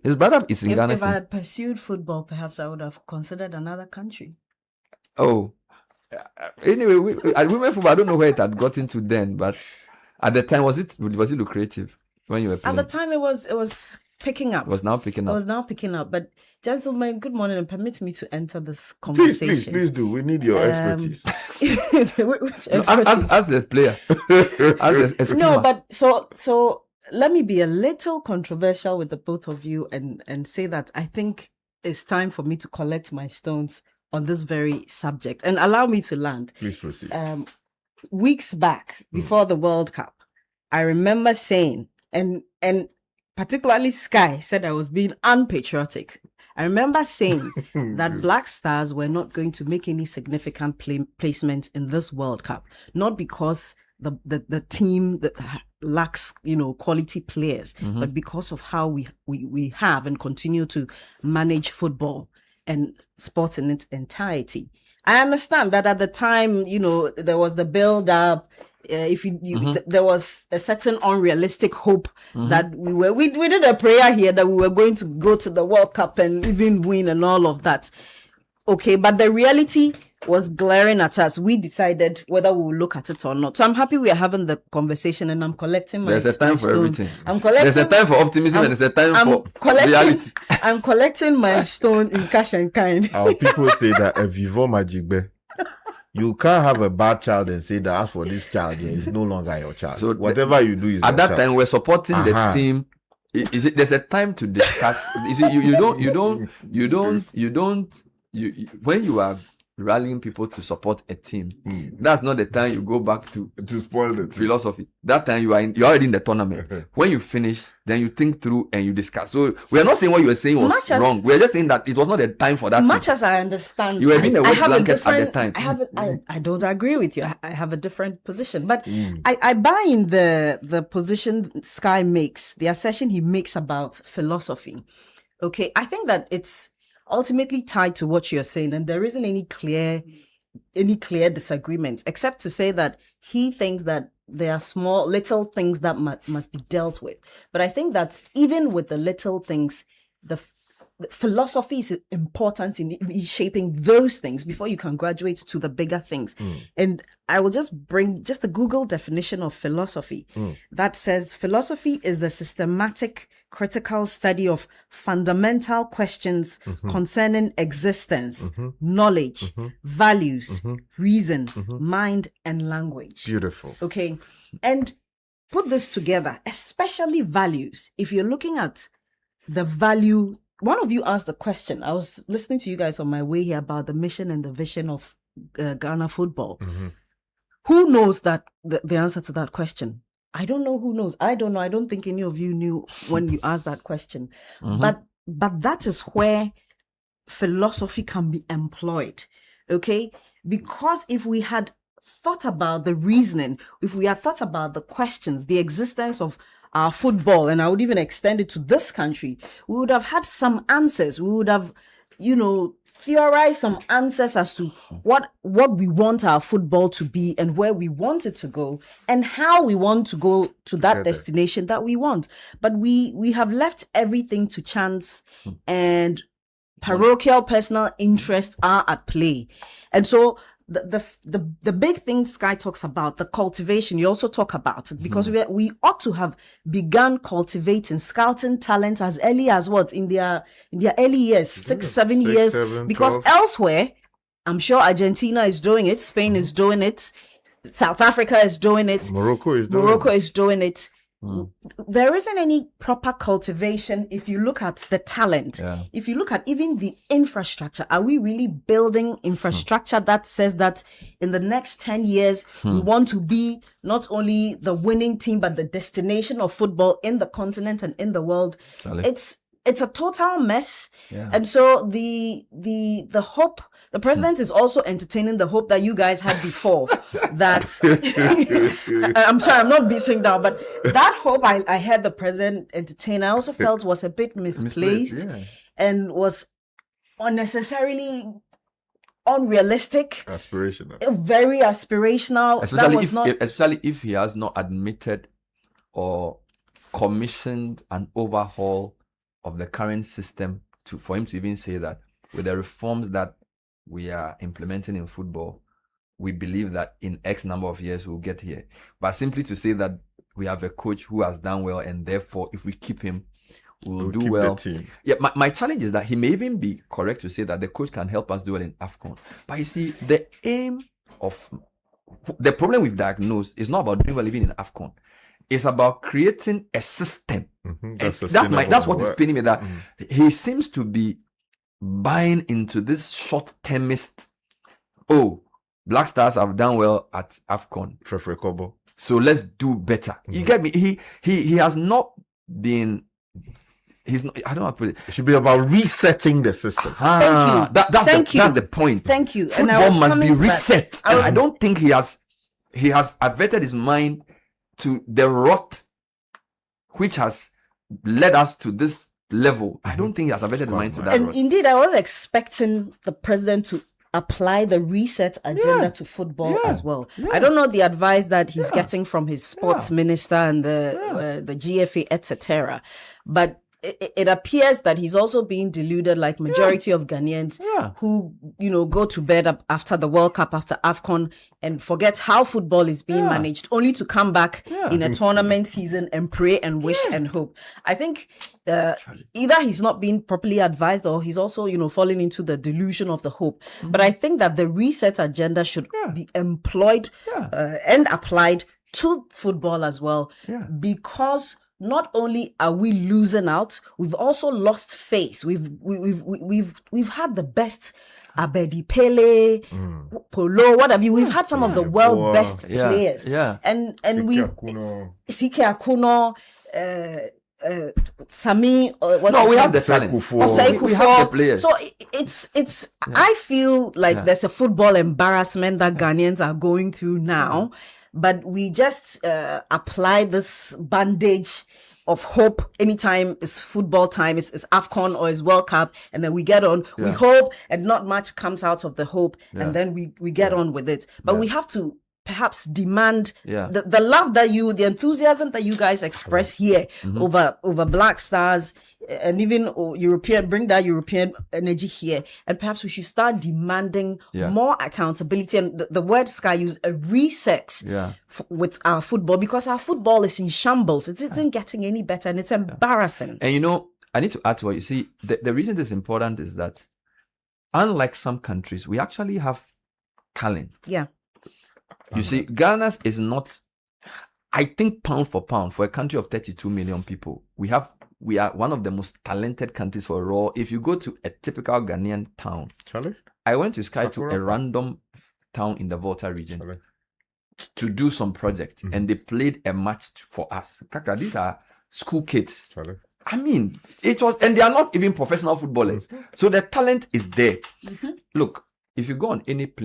His brother is in Ghana. If I had pursued football, perhaps I would have considered another country. Oh. Anyway, women football, I don't know where it had gotten to then, but at the time, was it lucrative when you were playing? At the time, it was picking up. It was now picking up. But gentlemen, good morning, and permit me to enter this conversation. Please do. We need your expertise. Which expertise? As the player. as a no, but so let me be a little controversial with the both of you and say that I think it's time for me to collect my stones on this very subject and allow me to land. Please proceed. Weeks back, before the World Cup, I remember saying, and particularly Sky said I was being unpatriotic. I remember saying that Black Stars were not going to make any significant placement in this World Cup, not because the team that lacks, quality players, but because of how we have and continue to manage football and sports in its entirety. I understand that at the time, there was the build-up. There was a certain unrealistic hope that we did a prayer here that we were going to go to the World Cup and even win and all of that. Okay, but the reality was glaring at us. We decided whether we will look at it or not. So I'm happy we are having the conversation, and I'm collecting my. There's a time for stone. everything. There's a time for optimism and there's a time for reality. I'm collecting my stone in cash and kind. Our people say that Vivo Majigbe. You can't have a bad child and say that as for this child, it's no longer your child. So whatever you do is at that child. time we're supporting the team. There's a time to discuss. When you are rallying people to support a team, that's not the time you go back to spoil the philosophy. That time you're already in the tournament. When you finish, then you think through and you discuss. So we are not saying what you were saying was wrong. We're just saying that it was not the time for that. Much as I understand, you were being a wet blanket at the time. I don't agree with you. I have a different position, but I buy in the position Sky makes, the assertion he makes about philosophy. Okay, I think that it's ultimately tied to what you're saying, and there isn't any clear disagreement, except to say that he thinks that there are little things that must be dealt with. But I think that even with the little things, the philosophy is important in shaping those things before you can graduate to the bigger things. And I will just bring just a Google definition of philosophy that says philosophy is the systematic critical study of fundamental questions concerning existence, knowledge, values, reason, mind, and language. Beautiful. Okay. And put this together, especially values. If you're looking at the value, one of you asked the question. I was listening to you guys on my way here about the mission and the vision of Ghana football. Who knows the answer to that question? I don't know who knows. I don't know. I don't think any of you knew when you asked that question. But that is where philosophy can be employed. Okay? Because if we had thought about the reasoning, if we had thought about the questions, the existence of our football, and I would even extend it to this country, we would have had some answers. We would have, theorize some answers as to what we want our football to be and where we want it to go and how we want to go to that destination that we want. But we have left everything to chance, and parochial personal interests are at play. And so the big thing Sky talks about, the cultivation, you also talk about it, because we ought to have begun cultivating, scouting talent as early as in their early years, 7 years, 7, because 12. Elsewhere, I'm sure Argentina is doing it, Spain is doing it, South Africa is doing it, Morocco is doing it. There isn't any proper cultivation. If you look at the talent, if you look at even the infrastructure, are we really building infrastructure that says that in the next 10 years, we want to be not only the winning team, but the destination of football in the continent and in the world? It's a total mess. And so the hope, the president is also entertaining the hope that you guys had before that I'm sorry, I'm not beating down, but that hope I had the president entertain, I also felt was a bit misplaced and was unnecessarily unrealistic, very aspirational, especially if he has not admitted or commissioned an overhaul of the current system for him to even say that with the reforms that we are implementing in football, we believe that in X number of years we'll get here. But simply to say that we have a coach who has done well, and therefore if we keep him, we'll do well. Yeah, my challenge is that he may even be correct to say that the coach can help us do well in AFCON. But you see, the problem we've diagnosed is not about doing well even in AFCON. It's about creating a system. That's what is pinning me, that he seems to be buying into this short-termist, Black Stars have done well at AFCON, so let's do better. You get me? He has not been. He's not. I don't know how to put it. It should be about resetting the system. Thank you. That's the point. Thank you. Football must be reset. And I don't think he has averted his mind to the rot which has led us to this level. I don't think he has averted his mind to that. And indeed, I was expecting the president to apply the reset agenda to football as well. I don't know the advice that he's getting from his sports minister and the GFA, etc. But it appears that he's also being deluded, like majority of Ghanaians who, go to bed after the World Cup, after AFCON, and forget how football is being managed, only to come back in a tournament season and pray and wish and hope. I think either he's not being properly advised, or he's also, falling into the delusion of the hope. But I think that the reset agenda should be employed and applied to football as well, because not only are we losing out, we've also lost face. We've had the best Abedi Pele, Polo, what have you? We've had some of the world best players. And we Sike Akuno, Sami. We have the talent. We have the players. So it's. I feel like there's a football embarrassment that Ghanaians are going through now. But we just apply this bandage of hope anytime it's football time, it's AFCON or it's World Cup, and then we get on. We hope, and not much comes out of the hope, and then we get on with it. But we have to perhaps demand the love that the enthusiasm that you guys express here over Black Stars, and even bring that European energy here. And perhaps we should start demanding more accountability. And the word Sky used, a reset with our football, because our football is in shambles. It isn't getting any better, and it's embarrassing. And I need to add to what you see. The reason this is important is that, unlike some countries, we actually have talent. You see, Ghana's is not, I think, pound for pound, for a country of 32 million people, we are one of the most talented countries for raw. If you go to a typical Ghanaian town, I went to Sky to a random town in the Volta region to do some project, and they played a match for us. Kakra, these are school kids. I mean, it was, and they are not even professional footballers. So the talent is there. Look, if you go on any plane,